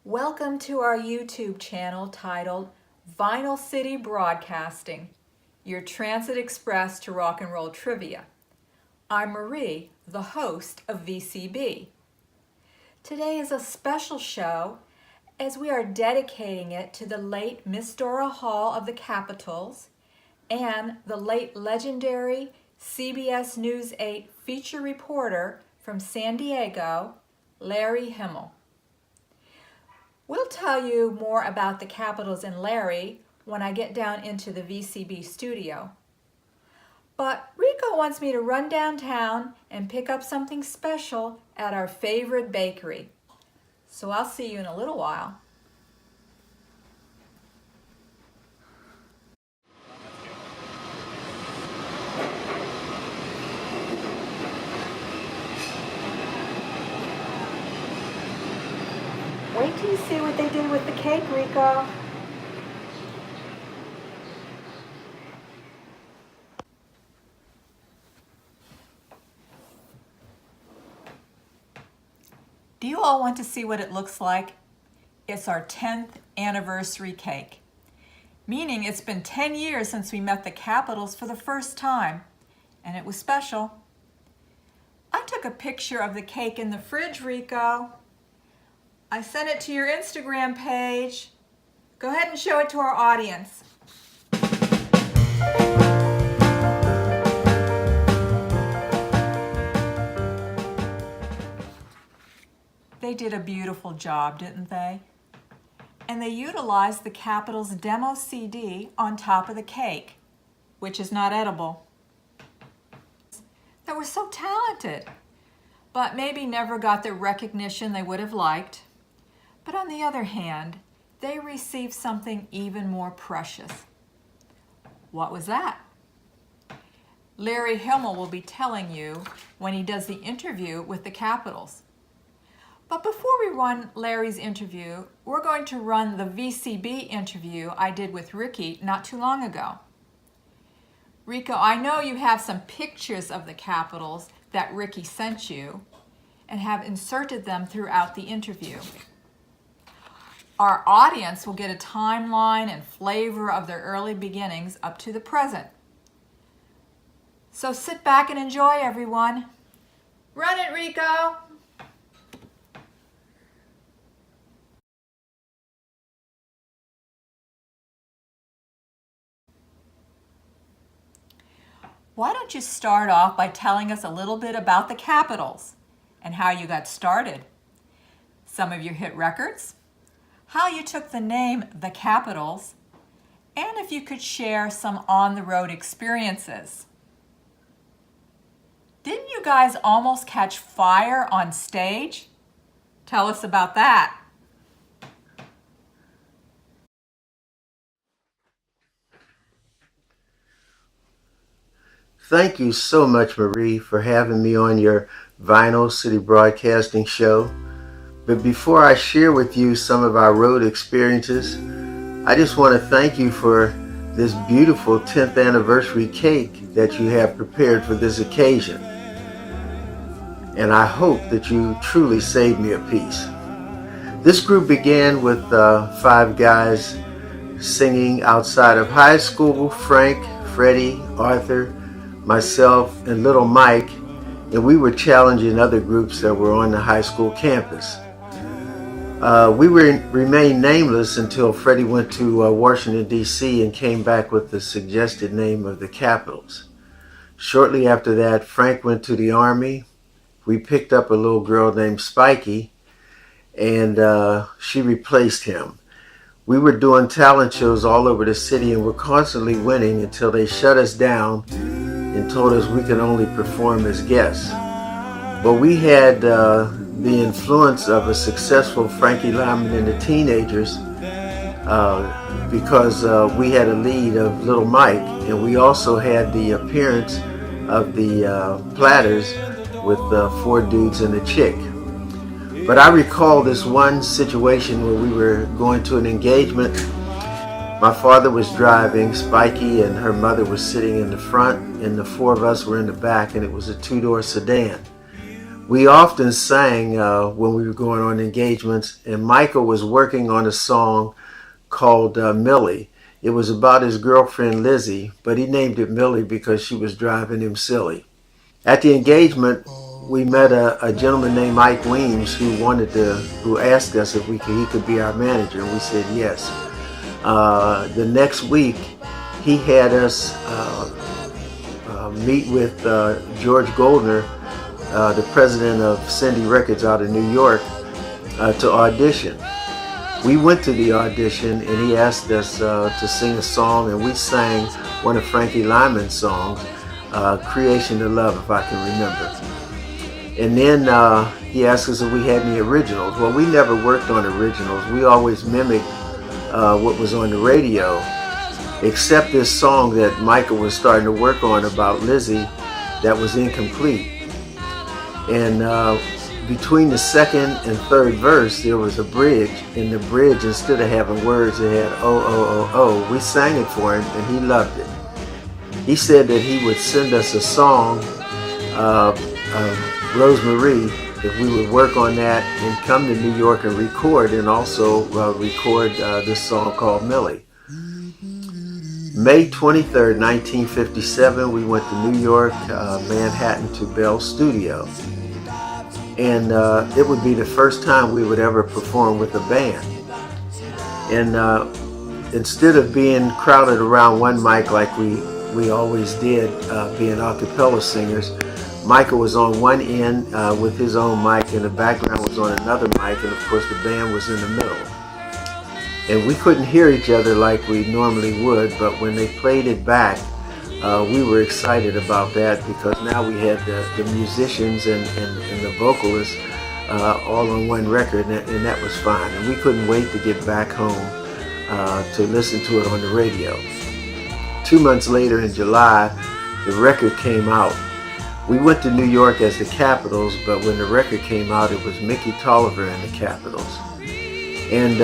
Welcome to our YouTube channel titled Vinyl City Broadcasting, your transit express to rock and roll trivia. I'm Marie, the host of VCB. Today is a special show as we are dedicating it to the late Miss Dora Hall of the Capitals and the late legendary CBS News 8 feature reporter from San Diego, Larry Himmel. We'll tell you more about the Capitals and Larry when I get down into the VCB studio. But Rico wants me to run downtown and pick up something special at our favorite bakery. So I'll see you in a little while. Wait till you see what they did with the cake, Rico. Do you all want to see what it looks like? It's our 10th anniversary cake, meaning it's been 10 years since we met the Capitals for the first time, and it was special. I took a picture of the cake in the fridge, Rico. I sent it to your Instagram page. Go ahead and show it to our audience. They did a beautiful job, didn't they? And they utilized the Capitals demo CD on top of the cake, which is not edible. They were so talented, but maybe never got the recognition they would have liked. But on the other hand, they received something even more precious. What was that? Larry Himmel will be telling you when he does the interview with the Capitals. But before we run Larry's interview, we're going to run the VCB interview I did with Ricky not too long ago. Rico, I know you have some pictures of the Capitals that Ricky sent you and have inserted them throughout the interview. Our audience will get a timeline and flavor of their early beginnings up to the present. So sit back and enjoy, everyone. Run it, Rico! Why don't you start off by telling us a little bit about the Capitals and how you got started, some of your hit records, how you took the name The Capitals, and if you could share some on-the-road experiences. Didn't you guys almost catch fire on stage? Tell us about that. Thank you so much, Marie, for having me on your Vinyl City Broadcasting show. But before I share with you some of our road experiences, I just want to thank you for this beautiful 10th anniversary cake that you have prepared for this occasion. And I hope that you truly saved me a piece. This group began with 5 guys singing outside of high school: Frank, Freddie, Arthur, myself, and little Mike, and we were challenging other groups that were on the high school campus. We remained nameless until Freddie went to Washington, D.C. and came back with the suggested name of the Capitals. Shortly after that, Frank went to the Army. We picked up a little girl named Spiky, and she replaced him. We were doing talent shows all over the city and were constantly winning until they shut us down and told us we could only perform as guests. But we had the influence of a successful Frankie Lyman and the Teenagers because we had a lead of Little Mike, and we also had the appearance of the Platters with 4 dudes and a chick. But I recall this one situation where we were going to an engagement. My father was driving, Spiky and her mother was sitting in the front, and the 4 of us were in the back, and it was a 2-door sedan. We often sang when we were going on engagements, and Michael was working on a song called Millie. It was about his girlfriend Lizzie, but he named it Millie because she was driving him silly. At the engagement, we met a gentleman named Mike Weems who asked us if he could be our manager, and we said yes. The next week, he had us meet with George Goldner, the president of Cindy Records out of New York, to audition. We went to the audition, and he asked us to sing a song, and we sang one of Frankie Lyman's songs, Creation of Love, if I can remember. And then he asked us if we had any originals. Well, we never worked on originals. We always mimicked what was on the radio, except this song that Michael was starting to work on about Lizzie that was incomplete. And between the second and third verse, there was a bridge. In the bridge, instead of having words, it had oh, oh, oh, oh. We sang it for him, and he loved it. He said that he would send us a song, Rosemary, if we would work on that and come to New York and record, and also record this song called Millie. May 23rd, 1957, we went to New York, Manhattan, to Bell Studio. And it would be the first time we would ever perform with a band. And instead of being crowded around one mic like we always did, being a cappella singers, Michael was on one end with his own mic, and the background was on another mic, and of course the band was in the middle. And we couldn't hear each other like we normally would, but when they played it back, we were excited about that, because now we had the musicians and the vocalists all on one record, and that was fine. And we couldn't wait to get back home to listen to it on the radio. 2 months later, in July, the record came out. We went to New York as the Capitals, but when the record came out, it was Mickey Toliver and the Capitals. And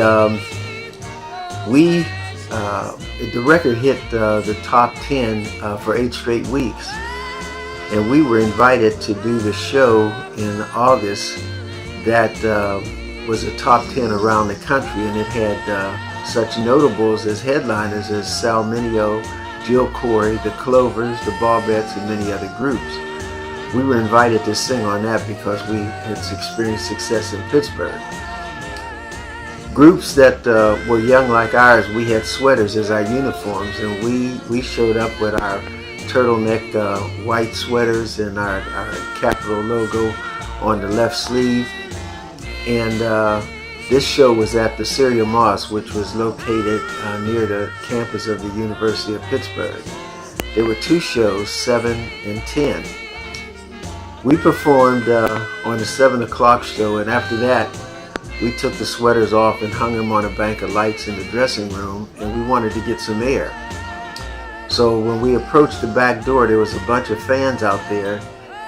the record hit the top 10 for 8 straight weeks. And we were invited to do the show in August that was a top 10 around the country, and it had such notables as headliners as Sal Mineo, Jill Corey, the Clovers, the Barbettes, and many other groups. We were invited to sing on that because we had experienced success in Pittsburgh. Groups that were young like ours, we had sweaters as our uniforms, and we showed up with our turtleneck white sweaters and our Capitol logo on the left sleeve. And this show was at the Syria Mosque, which was located near the campus of the University of Pittsburgh. There were 2 shows, 7 and 10. We performed on the 7 o'clock show, and after that, we took the sweaters off and hung them on a bank of lights in the dressing room, and we wanted to get some air. So when we approached the back door, there was a bunch of fans out there,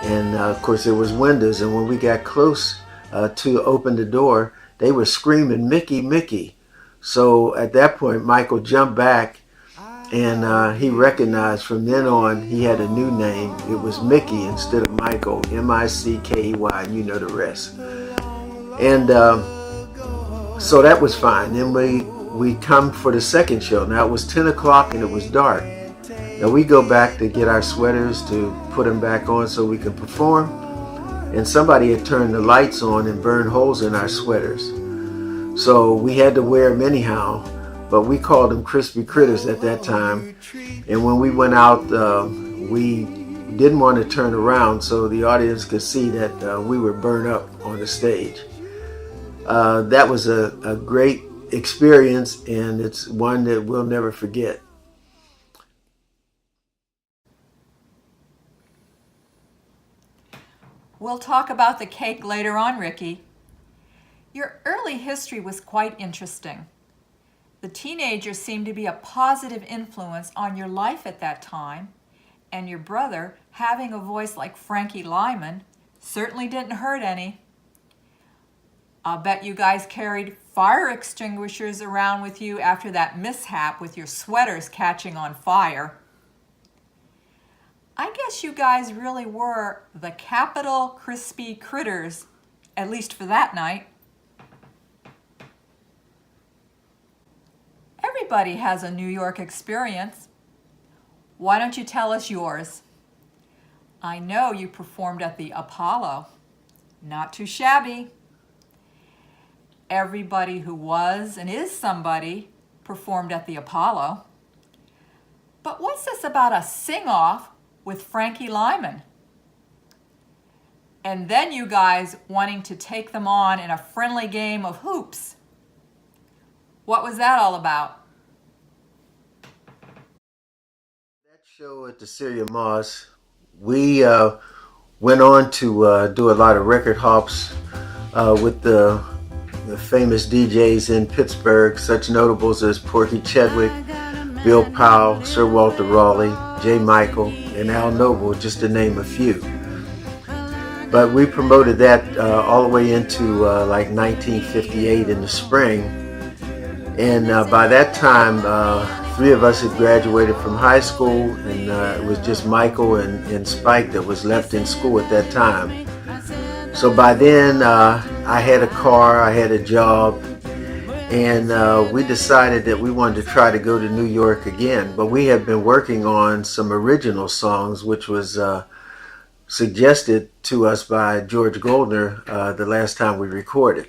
and of course there was windows, and when we got close to open the door, they were screaming, "Mickey, Mickey." So at that point, Michael jumped back, and he recognized from then on he had a new name. It was Mickey instead of Michael, M-I-C-K-E-Y, and you know the rest. And so that was fine. Then we come for the second show. Now it was 10 o'clock and it was dark. Now we go back to get our sweaters to put them back on so we can perform, and somebody had turned the lights on and burned holes in our sweaters. So we had to wear them anyhow, but we called them crispy critters at that time. And when we went out, we didn't want to turn around so the audience could see that we were burned up on the stage. That was a great experience, and it's one that we'll never forget. We'll talk about the cake later on, Ricky. Your early history was quite interesting. The teenagers seemed to be a positive influence on your life at that time, and your brother, having a voice like Frankie Lyman, certainly didn't hurt any. I'll bet you guys carried fire extinguishers around with you after that mishap with your sweaters catching on fire. I guess you guys really were the capital crispy critters, at least for that night. Everybody has a New York experience. Why don't you tell us yours? I know you performed at the Apollo. Not too shabby. Everybody who was and is somebody performed at the Apollo. But what's this about a sing-off with Frankie Lyman? And then you guys wanting to take them on in a friendly game of hoops. What was that all about? That show at the Celia Moss, we went on to do a lot of record hops with the famous DJs in Pittsburgh, such notables as Porky Chedwick, Bill Powell, Sir Walter Raleigh, J. Michael, and Al Noble, just to name a few. But we promoted that all the way into like 1958 in the spring. And by that time, 3 of us had graduated from high school, and it was just Michael and Spike that was left in school at that time. So by then, I had a car, I had a job, and we decided that we wanted to try to go to New York again. But we had been working on some original songs, which was suggested to us by George Goldner the last time we recorded.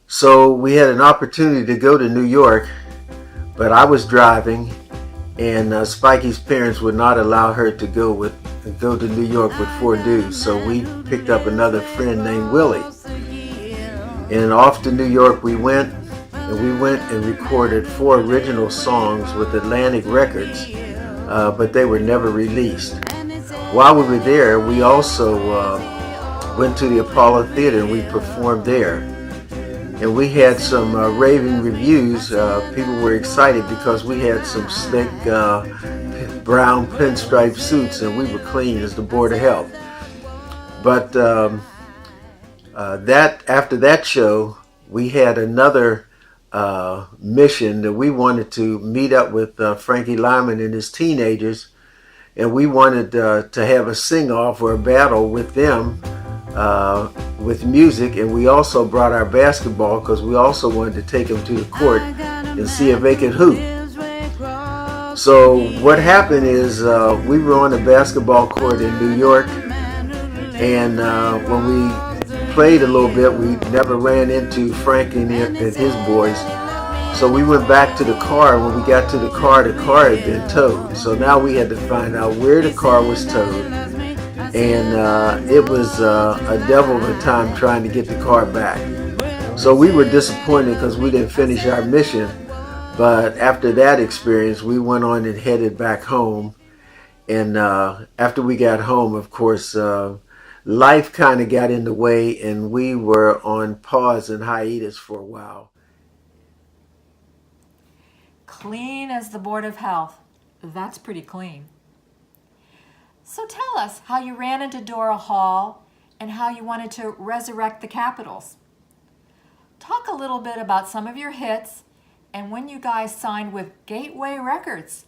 So we had an opportunity to go to New York, but I was driving, and Spikey's parents would not allow her to go to New York with 4 dudes. So we picked up another friend named Willie, and off to New York we went, and recorded 4 original songs with Atlantic Records, but they were never released. While we were there, we also went to the Apollo Theater and we performed there. And we had some raving reviews. People were excited because we had some slick brown pinstripe suits and we were clean as the Board of Health. But after that show, we had another mission that we wanted to meet up with Frankie Lyman and his teenagers, and we wanted to have a sing-off or a battle with them with music, and we also brought our basketball because we also wanted to take them to the court and see if they could hoop. So what happened is we were on a basketball court in New York, and when we played a little bit, we never ran into Frank and his boys. So we went back to the car. When we got to the car had been towed. So now we had to find out where the car was towed. And it was a devil of a time trying to get the car back. So we were disappointed because we didn't finish our mission. But after that experience, we went on and headed back home. And after we got home, of course, life kind of got in the way, and we were on pause and hiatus for a while. Clean as the Board of Health. That's pretty clean. So tell us how you ran into Dora Hall and how you wanted to resurrect the Capitals. Talk a little bit about some of your hits and when you guys signed with Gateway Records.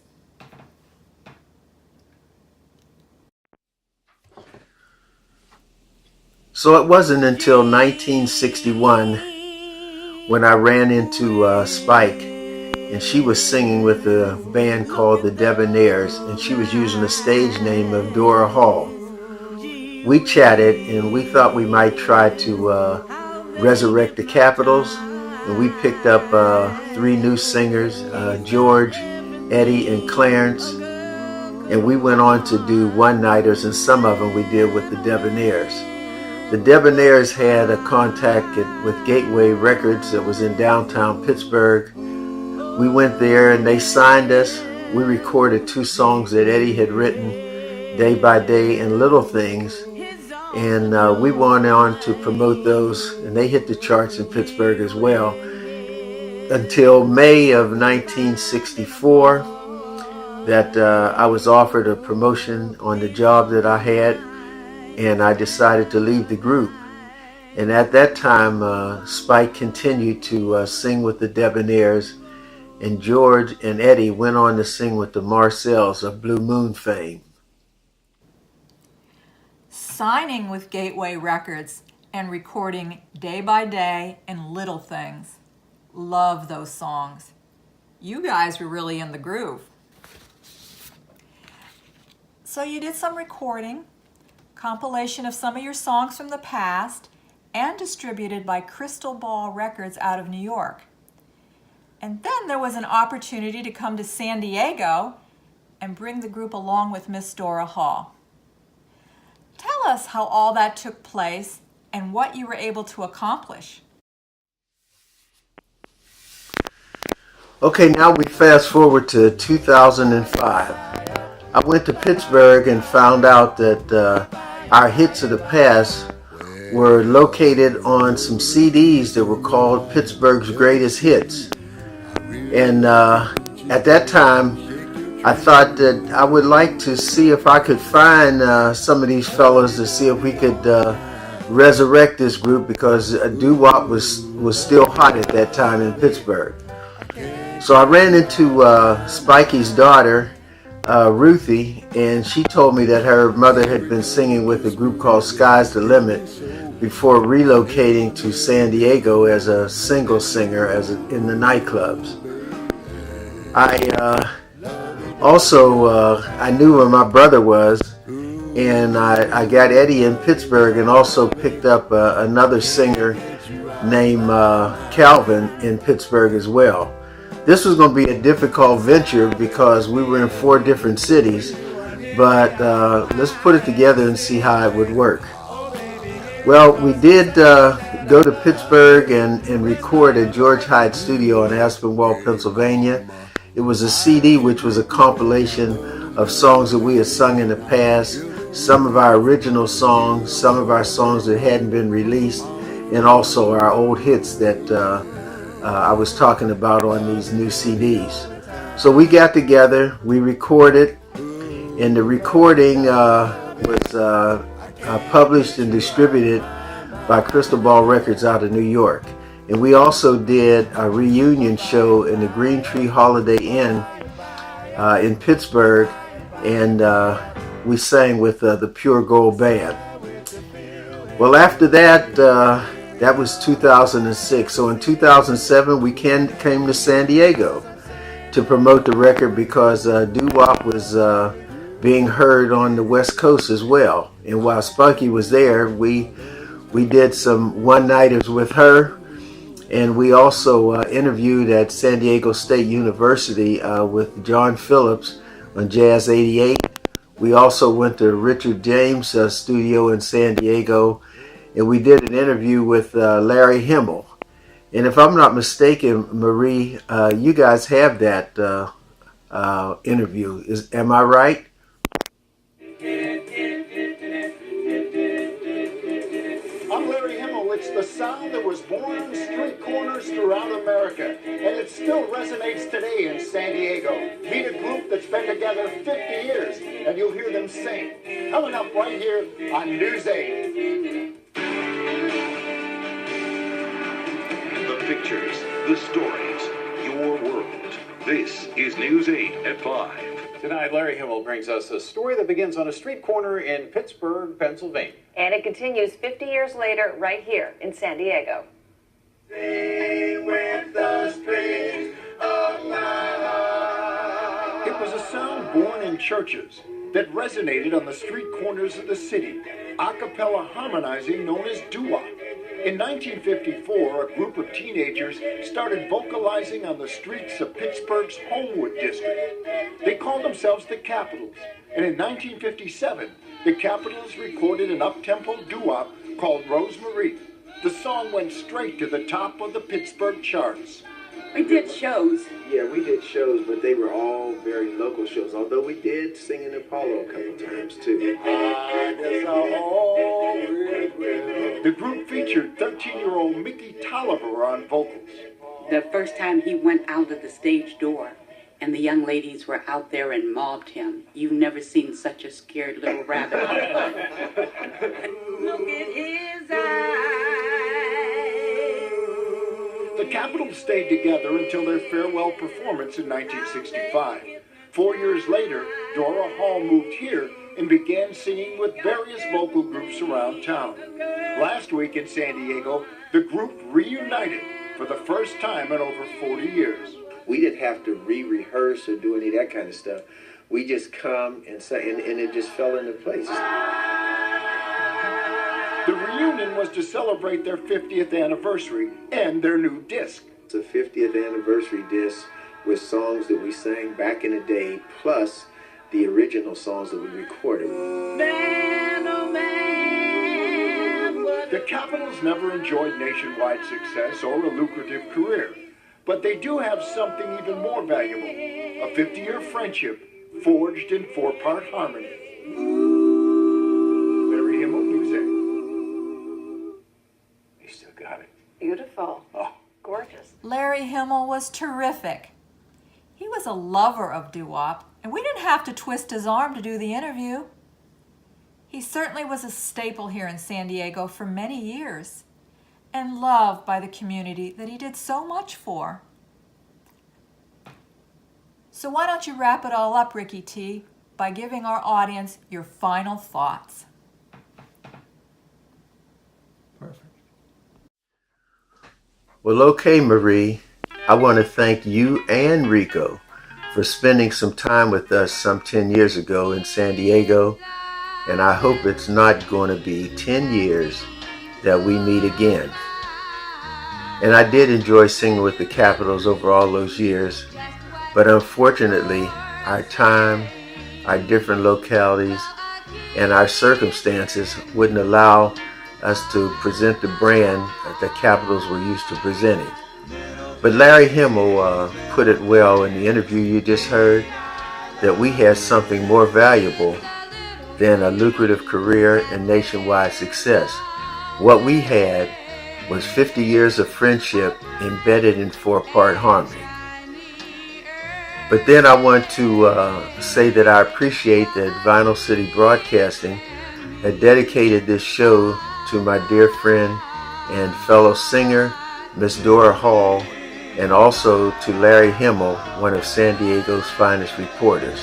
So it wasn't until 1961 when I ran into Spike, and she was singing with a band called the Debonaires, and she was using the stage name of Dora Hall. We chatted, and we thought we might try to resurrect the Capitals, and we picked up 3 new singers, George, Eddie, and Clarence, and we went on to do one-nighters, and some of them we did with the Debonaires. The Debonaires had a contact with Gateway Records that was in downtown Pittsburgh. We went there and they signed us. We recorded 2 songs that Eddie had written, Day by Day and Little Things. And we went on to promote those, and they hit the charts in Pittsburgh as well. Until May of 1964, that I was offered a promotion on the job that I had, and I decided to leave the group. And at that time, Spike continued to sing with the Debonaires, and George and Eddie went on to sing with the Marcells of Blue Moon fame. signing with Gateway Records and recording Day by Day and Little Things. Love those songs. You guys were really in the groove. So you did some recording, compilation of some of your songs from the past, and distributed by Crystal Ball Records out of New York. And then there was an opportunity to come to San Diego and bring the group along with Miss Dora Hall. Tell us how all that took place and what you were able to accomplish. Okay, now we fast forward to 2005. I went to Pittsburgh and found out that our hits of the past were located on some CDs that were called Pittsburgh's Greatest Hits. And at that time, I thought that I would like to see if I could find some of these fellows to see if we could resurrect this group, because doo-wop was still hot at that time in Pittsburgh. So I ran into Spikey's daughter, Ruthie, and she told me that her mother had been singing with a group called Sky's the Limit before relocating to San Diego as a single singer in the nightclubs. I knew where my brother was, and I got Eddie in Pittsburgh, and also picked up another singer named Calvin in Pittsburgh as well. This was going to be a difficult venture because we were in 4 different cities, but let's put it together and see how it would work. Well, we did go to Pittsburgh and record at George Hyde Studio in Aspinwall, Pennsylvania. It was a CD which was a compilation of songs that we had sung in the past, some of our original songs, some of our songs that hadn't been released, and also our old hits that I was talking about on these new CDs. So we got together, we recorded, and the recording was published and distributed by Crystal Ball Records out of New York. And we also did a reunion show in the Green Tree Holiday Inn in Pittsburgh, and we sang with the Pure Gold Band. Well, after that, that was 2006. So in 2007, we came to San Diego to promote the record because doo-wop was being heard on the West Coast as well. And while Spunky was there, we did some one-nighters with her. And we also interviewed at San Diego State University with John Phillips on Jazz 88. We also went to Richard James' studio in San Diego, and we did an interview with Larry Himmel. And if I'm not mistaken, Marie, you guys have that interview. Am I right? I'm Larry Himmel. It's the sound that was born on street corners throughout America, and it still resonates today in San Diego. Meet a group that's been together 50 years, and you'll hear them sing. Coming up right here on News 8. The pictures, the stories, your world. This is News 8 at 5. Tonight, Larry Himmel brings us a story that begins on a street corner in Pittsburgh, Pennsylvania. And it continues 50 years later right here in San Diego. Sing with the streets of my heart. It was a sound born in churches that resonated on the street corners of the city, a cappella harmonizing known as doo-wop. In 1954, a group of teenagers started vocalizing on the streets of Pittsburgh's Homewood district. They called themselves the Capitals, and in 1957, the Capitals recorded an up-tempo doo-wop called Rosemary. The song went straight to the top of the Pittsburgh charts. We did shows. Yeah, we did shows, but they were all very local shows, although we did sing in Apollo a couple times too. The group featured 13-year-old Mickey Toliver on vocals. The first time he went out of the stage door and the young ladies were out there and mobbed him. You've never seen such a scared little rabbit. Look at his eyes. The Capitals stayed together until their farewell performance in 1965. 4 years later, Dora Hall moved here and began singing with various vocal groups around town. Last week in San Diego, the group reunited for the first time in over 40 years. We didn't have to re-rehearse or do any of that kind of stuff. We just come and say, and it just fell into place. The reunion was to celebrate their 50th anniversary and their new disc. It's a 50th anniversary disc with songs that we sang back in the day, plus the original songs that we recorded. The Capitals never enjoyed nationwide success or a lucrative career, but they do have something even more valuable, a 50-year friendship forged in four-part harmony. Larry Himmel, News 8. He still got it. Beautiful. Oh. Gorgeous. Larry Himmel was terrific. He was a lover of doo-wop, and we didn't have to twist his arm to do the interview. He certainly was a staple here in San Diego for many years, and loved by the community that he did so much for. So why don't you wrap it all up, Ricky T, by giving our audience your final thoughts? Perfect. Well, okay, Marie, I want to thank you and Rico for spending some time with us some 10 years ago in San Diego, and I hope it's not going to be 10 years that we meet again. And I did enjoy singing with the Capitals over all those years, but unfortunately, our time, our different localities, and our circumstances wouldn't allow us to present the brand that the Capitals were used to presenting. But Larry Himmel put it well in the interview you just heard, that we had something more valuable than a lucrative career and nationwide success. What we had was 50 years of friendship embedded in four-part harmony. But then I want to say that I appreciate that Vinyl City Broadcasting had dedicated this show to my dear friend and fellow singer, Miss Dora Hall, and also to Larry Himmel, one of San Diego's finest reporters.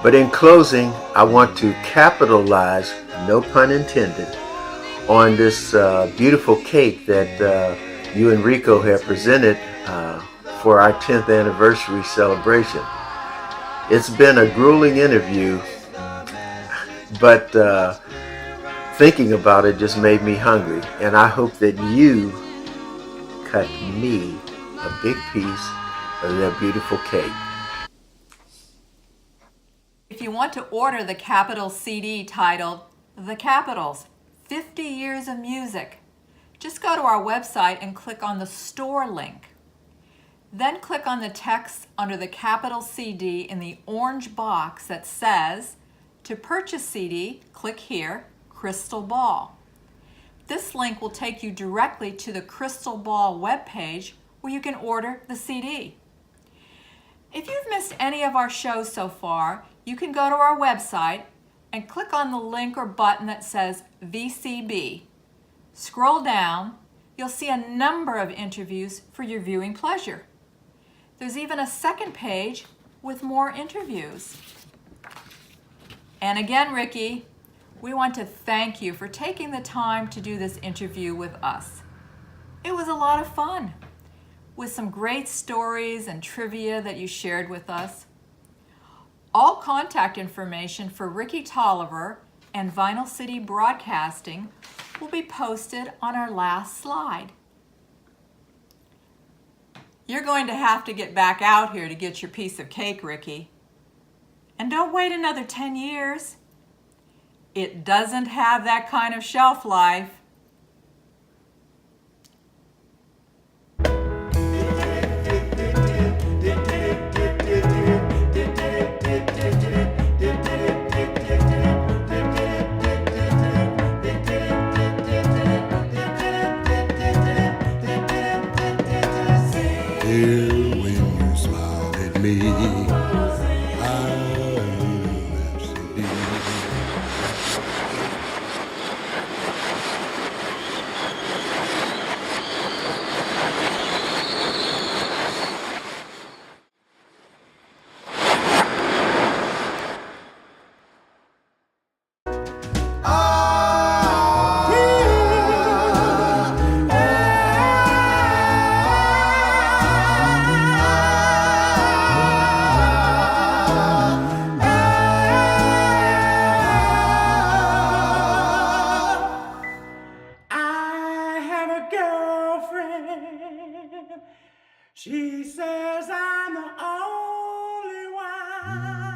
But in closing, I want to capitalize, no pun intended, on this beautiful cake that you and Rico have presented for our 10th anniversary celebration. It's been a grueling interview, but thinking about it just made me hungry, and I hope that you cut me a big piece of that beautiful cake. If you want to order the Capitals CD titled The Capitals, 50 Years of Music, just go to our website and click on the store link. Then click on the text under the Capitals CD in the orange box that says, to purchase CD, click here, Crystal Ball. This link will take you directly to the Crystal Ball webpage where you can order the CD. If you've missed any of our shows so far, you can go to our website and click on the link or button that says VCB. Scroll down, you'll see a number of interviews for your viewing pleasure. There's even a second page with more interviews. And again, Ricky, we want to thank you for taking the time to do this interview with us. It was a lot of fun, with some great stories and trivia that you shared with us. All contact information for Ricky Toliver and Vinyl City Broadcasting will be posted on our last slide. You're going to have to get back out here to get your piece of cake, Ricky. And don't wait another 10 years. It doesn't have that kind of shelf life. When you smile at me, I laugh so deep. She says I'm the only one.